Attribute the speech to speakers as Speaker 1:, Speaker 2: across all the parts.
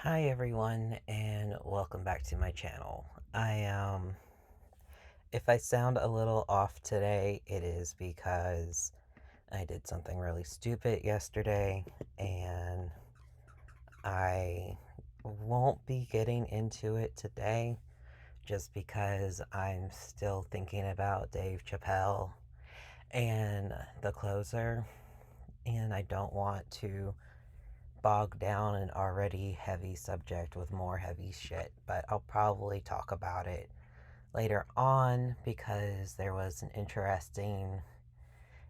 Speaker 1: Hi everyone and welcome back to my channel. If I sound a little off today, it is because I did something really stupid yesterday and I won't be getting into it today just because I'm still thinking about Dave Chapelle and the closer, and I don't want to bog down an already heavy subject with more heavy shit, but I'll probably talk about it later on because there was an interesting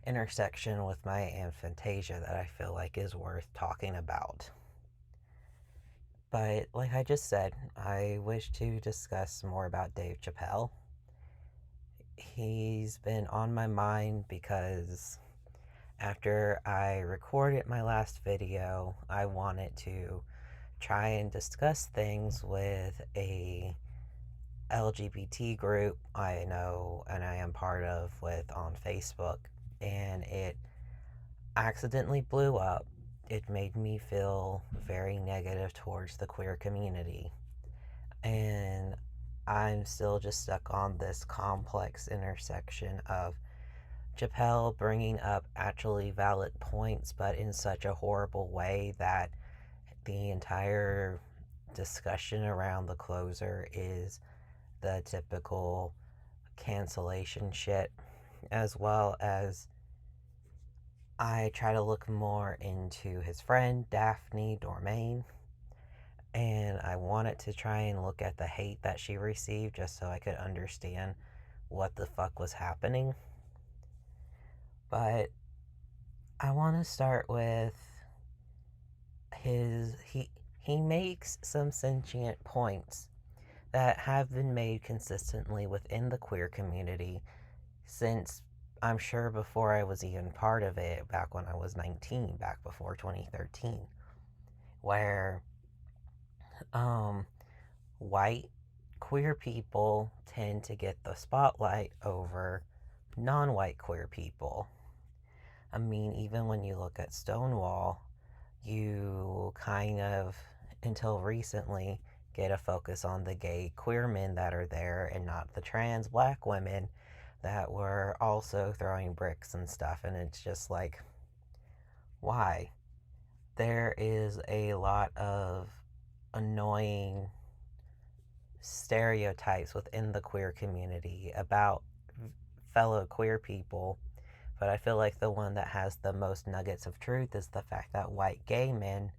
Speaker 1: intersection with my aphantasia that I feel like is worth talking about. But like I just said, I wish to discuss more about Dave Chappelle. He's been on my mind because after I recorded my last video, I wanted to try and discuss things with a LGBT group I know and I am part of with on Facebook, and it accidentally blew up. It made me feel very negative towards the queer community, and I'm still just stuck on this complex intersection of Chappelle bringing up actually valid points, but in such a horrible way that the entire discussion around the closer is the typical cancellation shit, as well as I try to look more into his friend Daphne Dormain, and I wanted to try and look at the hate that she received just so I could understand what the fuck was happening. But I want to start with his he makes some sentient points that have been made consistently within the queer community since, I'm sure, before I was even part of it, back when I was 19, back before 2013, where um, white queer people tend to get the spotlight over non white queer people. I mean, even when you look at Stonewall, you kind of, until recently, get a focus on the gay queer men that are there and not the trans black women that were also throwing bricks and stuff. And it's just like, why? There is a lot of annoying stereotypes within the queer community about fellow queer people, but I feel like the one that has the most nuggets of truth is the fact that white gay men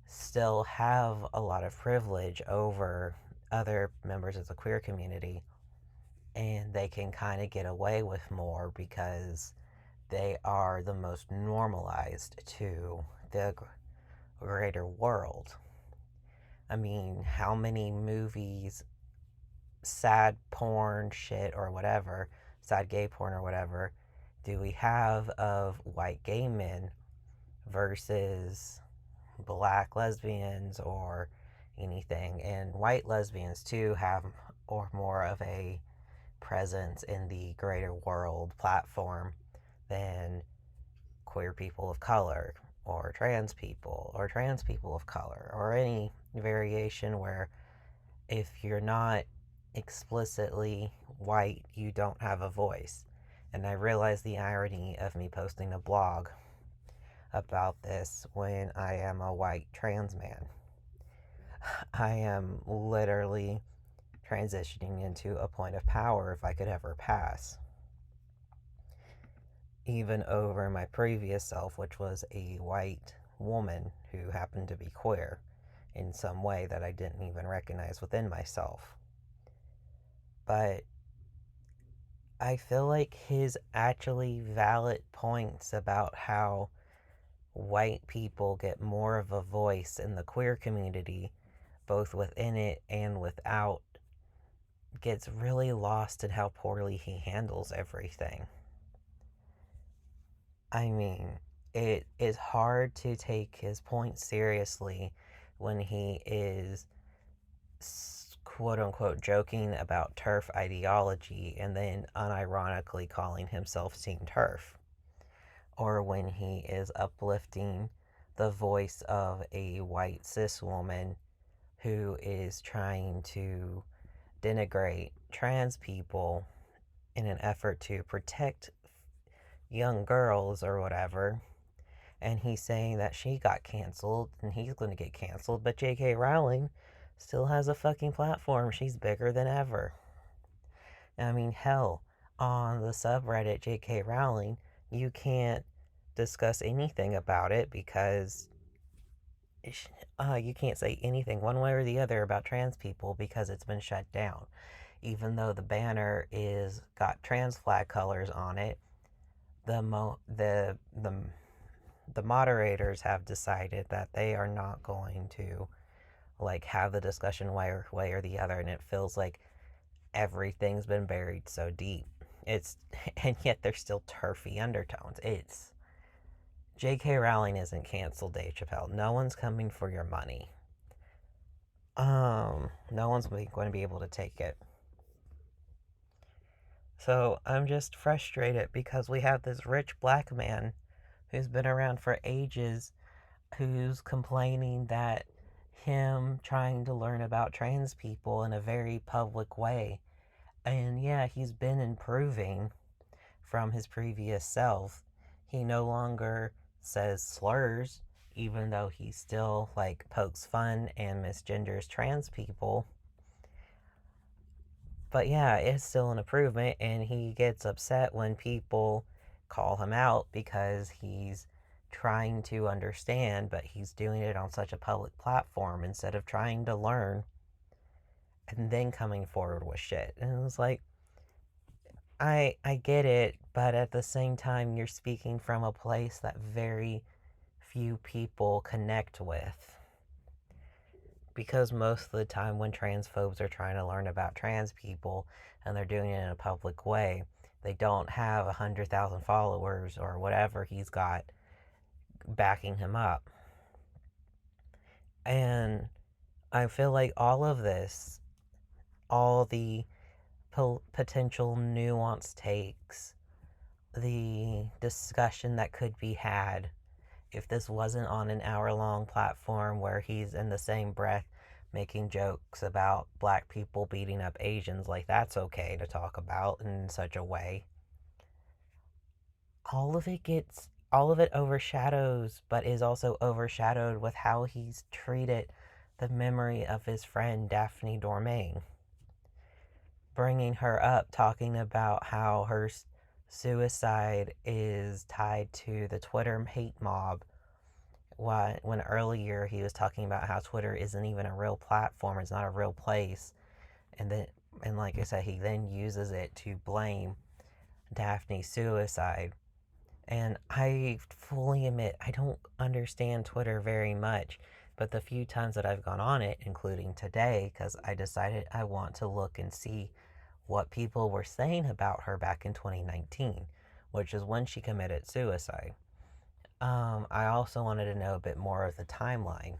Speaker 1: still have a lot of privilege over other members of the queer community, and they can kind of get away with more because they are the most normalized to the greater world. I mean, how many movies, sad porn shit or whatever, sad gay porn or whatever, do we have of white gay men versus black lesbians or anything? And white lesbians too have or more of a presence in the greater world platform than queer people of color or trans people of color or any variation where if you're not explicitly white, you don't have a voice. And I realize the irony of me posting a blog about this when I am a white trans man. I am literally transitioning into a point of power if I could ever pass, even over my previous self, which was a white woman who happened to be queer in some way that I didn't even recognize within myself. But I feel like his actually valid points about how white people get more of a voice in the queer community, both within it and without, gets really lost in how poorly he handles everything. I mean, it is hard to take his points seriously when he is quote unquote joking about TERF ideology and then unironically calling himself Team TERF, or when he is uplifting the voice of a white cis woman who is trying to denigrate trans people in an effort to protect young girls or whatever. And he's saying that she got canceled and he's going to get canceled, but J.K. Rowling still has a fucking platform. She's bigger than ever. I mean, hell, on the subreddit J.K. Rowling, you can't discuss anything about it because you can't say anything one way or the other about trans people because it's been shut down. Even though the banner is got trans flag colors on it, the moderators have decided that they are not going to like have the discussion way or the other, and it feels like everything's been buried so deep. It's and yet there's still turfy undertones. It's J.K. Rowling isn't canceled, Dave Chappelle. No one's coming for your money. No one's going to be able to take it. So I'm just frustrated because we have this rich black man who's been around for ages who's complaining that him trying to learn about trans people in a very public way. And yeah, he's been improving from his previous self. He no longer says slurs, even though he still like pokes fun and misgenders trans people. But yeah, it's still an improvement, and he gets upset when people call him out because he's trying to understand, but he's doing it on such a public platform instead of trying to learn and then coming forward with shit. And it was like, I get it, but at the same time, you're speaking from a place that very few people connect with. Because most of the time, when transphobes are trying to learn about trans people and they're doing it in a public way, they don't have 100,000 followers or whatever he's got backing him up. And I feel like all of this, all the potential nuanced takes, the discussion that could be had if this wasn't on an hour-long platform where he's in the same breath making jokes about black people beating up Asians, like that's okay to talk about in such a way. All of it overshadows, but is also overshadowed with how he's treated the memory of his friend Daphne Dormain, bringing her up, talking about how her suicide is tied to the Twitter hate mob. When earlier he was talking about how Twitter isn't even a real platform, it's not a real place, and like I said, he then uses it to blame Daphne's suicide. And I fully admit I don't understand Twitter very much, but the few times that I've gone on it, including today, because I decided I want to look and see what people were saying about her back in 2019, which is when she committed suicide. I also wanted to know a bit more of the timeline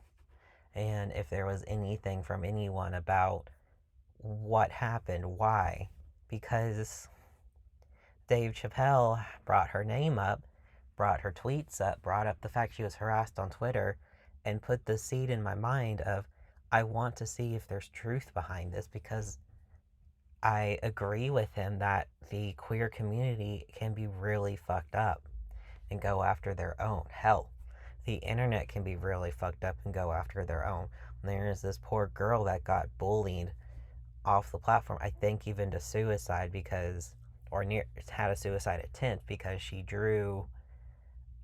Speaker 1: and if there was anything from anyone about what happened, why. Because Dave Chapelle brought her name up, brought her tweets up, brought up the fact she was harassed on Twitter, and put the seed in my mind of, I want to see if there's truth behind this because I agree with him that the queer community can be really fucked up and go after their own. Hell, the internet can be really fucked up and go after their own. There's this poor girl that got bullied off the platform, I think even to suicide because, or near, had a suicide attempt because she drew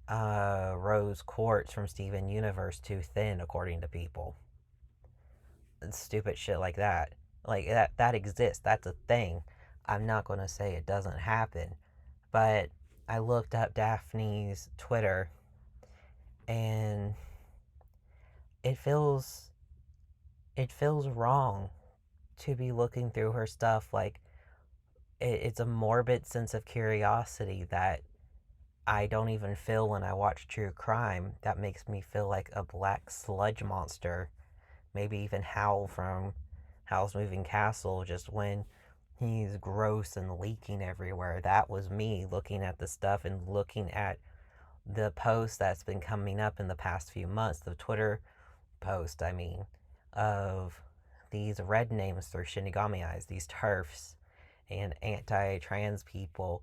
Speaker 1: rose quartz from Steven Universe too thin, according to people. And stupid shit like that. Like, that exists. That's a thing. I'm not going to say it doesn't happen. But I looked up Daphne's Twitter, and it feels wrong to be looking through her stuff. Like, it's a morbid sense of curiosity that I don't even feel when I watch true crime. That makes me feel like a black sludge monster. Maybe even Howl from Howl's Moving Castle, just when he's gross and leaking everywhere. That was me looking at the stuff and looking at the post that's been coming up in the past few months, the Twitter post, of these red names through Shinigami eyes, these TERFs and anti trans people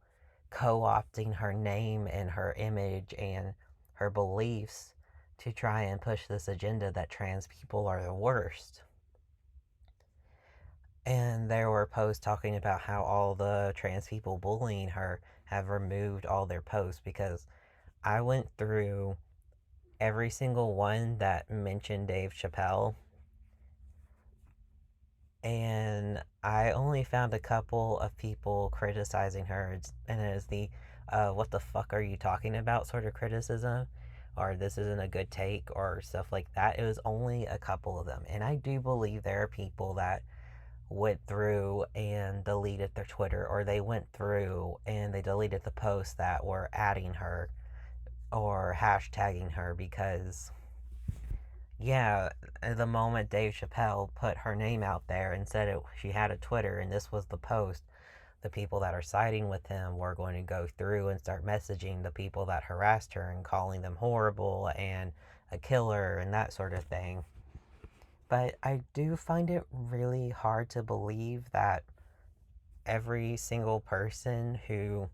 Speaker 1: co opting her name and her image and her beliefs to try and push this agenda that trans people are the worst. And there were posts talking about how all the trans people bullying her have removed all their posts, because I went through every single one that mentioned Dave Chapelle, and I only found a couple of people criticizing her, and it is the what the fuck are you talking about sort of criticism, or this isn't a good take, or stuff like that. It was only a couple of them, and I do believe there are people that went through and deleted their Twitter, or they went through and they deleted the posts that were adding her or hashtagging her, because yeah, the moment Dave Chappelle put her name out there and said she had a Twitter and this was the post, the people that are siding with him were going to go through and start messaging the people that harassed her and calling them horrible and a killer and that sort of thing. But I do find it really hard to believe that every single person who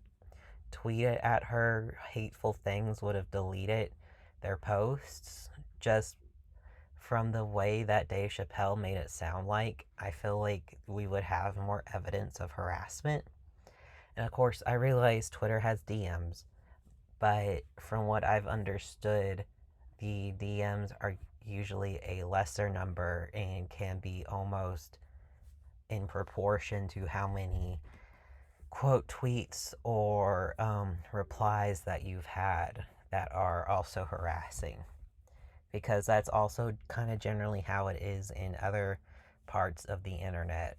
Speaker 1: tweeted at her hateful things would have deleted their posts. Just from the way that Dave Chappelle made it sound like, I feel like we would have more evidence of harassment. And of course, I realize Twitter has DMs, but from what I've understood, the DMs are usually a lesser number and can be almost in proportion to how many quote tweets or replies that you've had that are also harassing, because that's also kind of generally how it is in other parts of the internet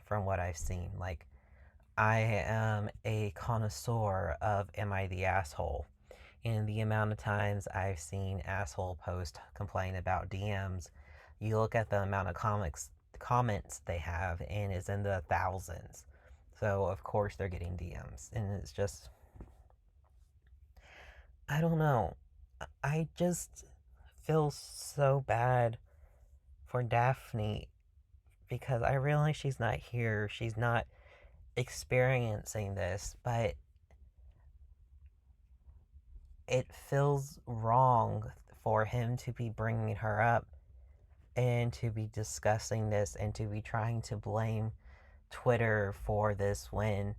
Speaker 1: from what I've seen. Like, I am a connoisseur of Am I the Asshole? And the amount of times I've seen asshole post complain about DMs, you look at the amount of comments they have, and it's in the thousands. So of course they're getting DMs, and it's just, I don't know. I just feel so bad for Daphne, because I realize she's not here. She's not experiencing this, but it feels wrong for him to be bringing her up and to be discussing this and to be trying to blame Twitter for this when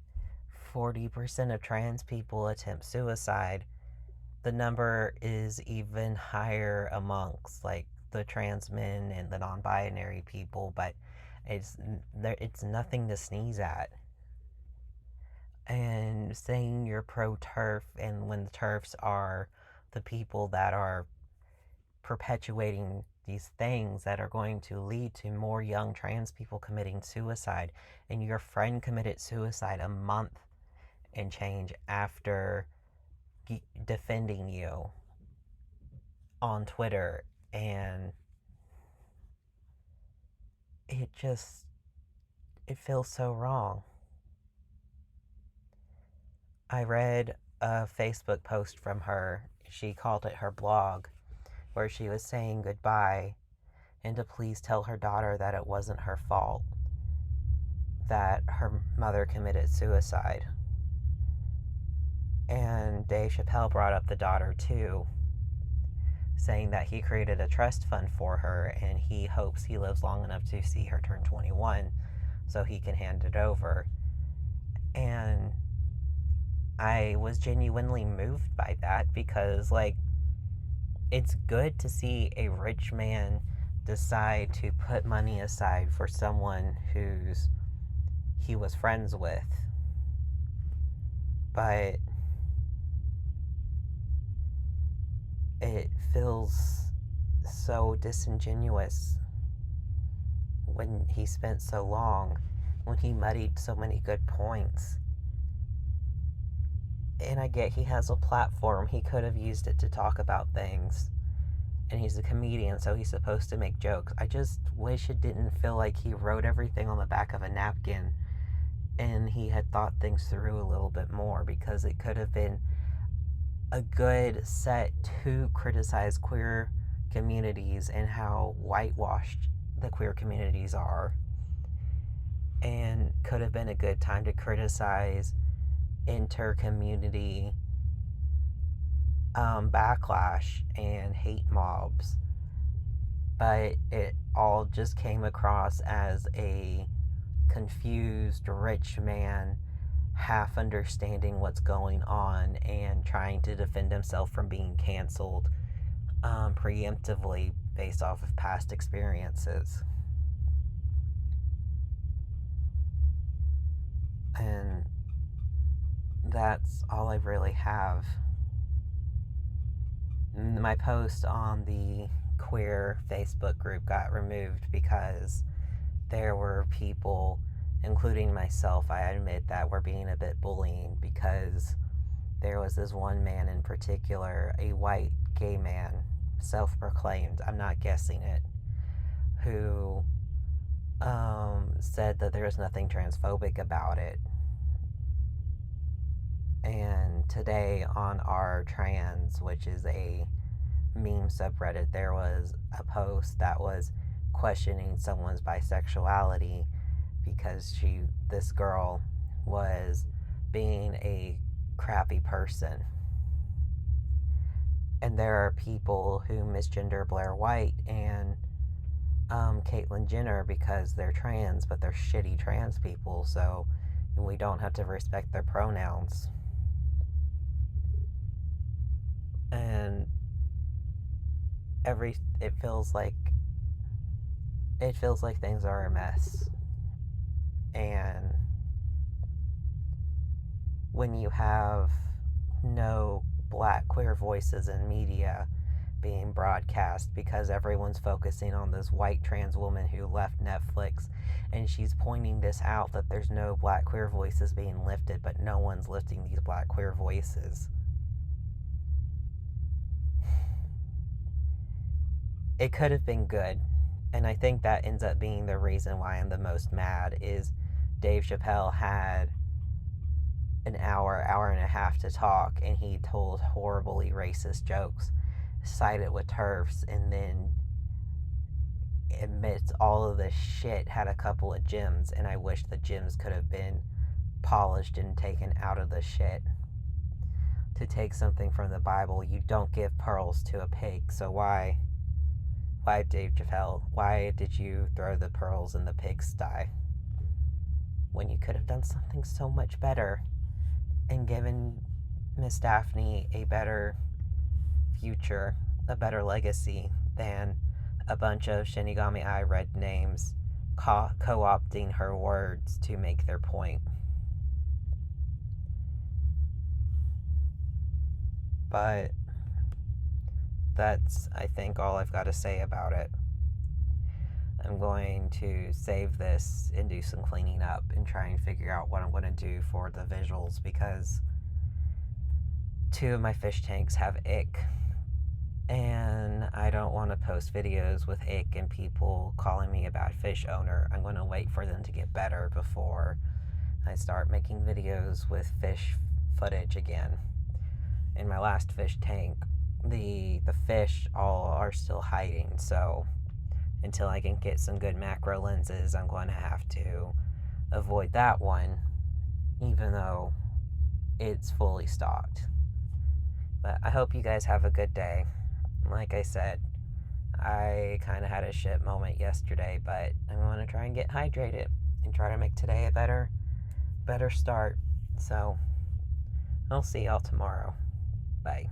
Speaker 1: 40% of trans people attempt suicide. The number is even higher amongst like the trans men and the non-binary people, but it's nothing to sneeze at. And saying you're pro TERF, and when the TERFs are the people that are perpetuating these things that are going to lead to more young trans people committing suicide, and your friend committed suicide a month and change after defending you on Twitter, and it feels so wrong. I read a Facebook post from her. She called it her blog, where she was saying goodbye and to please tell her daughter that it wasn't her fault that her mother committed suicide. And Dave Chappelle brought up the daughter too, saying that he created a trust fund for her and he hopes he lives long enough to see her turn 21 so he can hand it over. And I was genuinely moved by that, because like, it's good to see a rich man decide to put money aside for someone who's he was friends with. But it feels so disingenuous when he spent so long, when he muddied so many good points. And I get he has a platform. He could have used it to talk about things. And he's a comedian, so he's supposed to make jokes. I just wish it didn't feel like he wrote everything on the back of a napkin and he had thought things through a little bit more, because it could have been a good set to criticize queer communities and how whitewashed the queer communities are, and could have been a good time to criticize inter-community backlash and hate mobs, but it all just came across as a confused rich man half understanding what's going on and trying to defend himself from being canceled preemptively based off of past experiences. And that's all I really have. My post on the queer Facebook group got removed because there were people, including myself, I admit, that were being a bit bullying, because there was this one man in particular, a white gay man, self-proclaimed, I'm not guessing it, who said that there was nothing transphobic about it. And today on our trans, which is a meme subreddit, there was a post that was questioning someone's bisexuality because this girl was being a crappy person. And there are people who misgender Blair White and Caitlyn Jenner because they're trans, but they're shitty trans people, so we don't have to respect their pronouns. And it feels like things are a mess. And when you have no black queer voices in media being broadcast because everyone's focusing on this white trans woman who left Netflix, and she's pointing this out, that there's no black queer voices being lifted, but no one's lifting these black queer voices. It could have been good, and I think that ends up being the reason why I'm the most mad, is Dave Chapelle had an hour and a half to talk, and he told horribly racist jokes, sided with TERFs, and then amidst all of this shit had a couple of gems, and I wish the gems could have been polished and taken out of the shit. To take something from the Bible, you don't give pearls to a pig, so why Dave Chapelle, why did you throw the pearls in the pigsty when you could have done something so much better and given Miss Daphne a better future, a better legacy than a bunch of Shinigami Eye Red names co-opting her words to make their point? But that's, I think, all I've got to say about it. I'm going to save this and do some cleaning up and try and figure out what I'm going to do for the visuals, because 2 of my fish tanks have ick, and I don't want to post videos with ick and people calling me a bad fish owner. I'm going to wait for them to get better before I start making videos with fish footage again. In my last fish tank, the fish all are still hiding, so until I can get some good macro lenses, I'm going to have to avoid that one, even though it's fully stocked. But I hope you guys have a good day. Like I said, I kind of had a shit moment yesterday, but I'm going to try and get hydrated and try to make today a better start. So I'll see y'all tomorrow. Bye.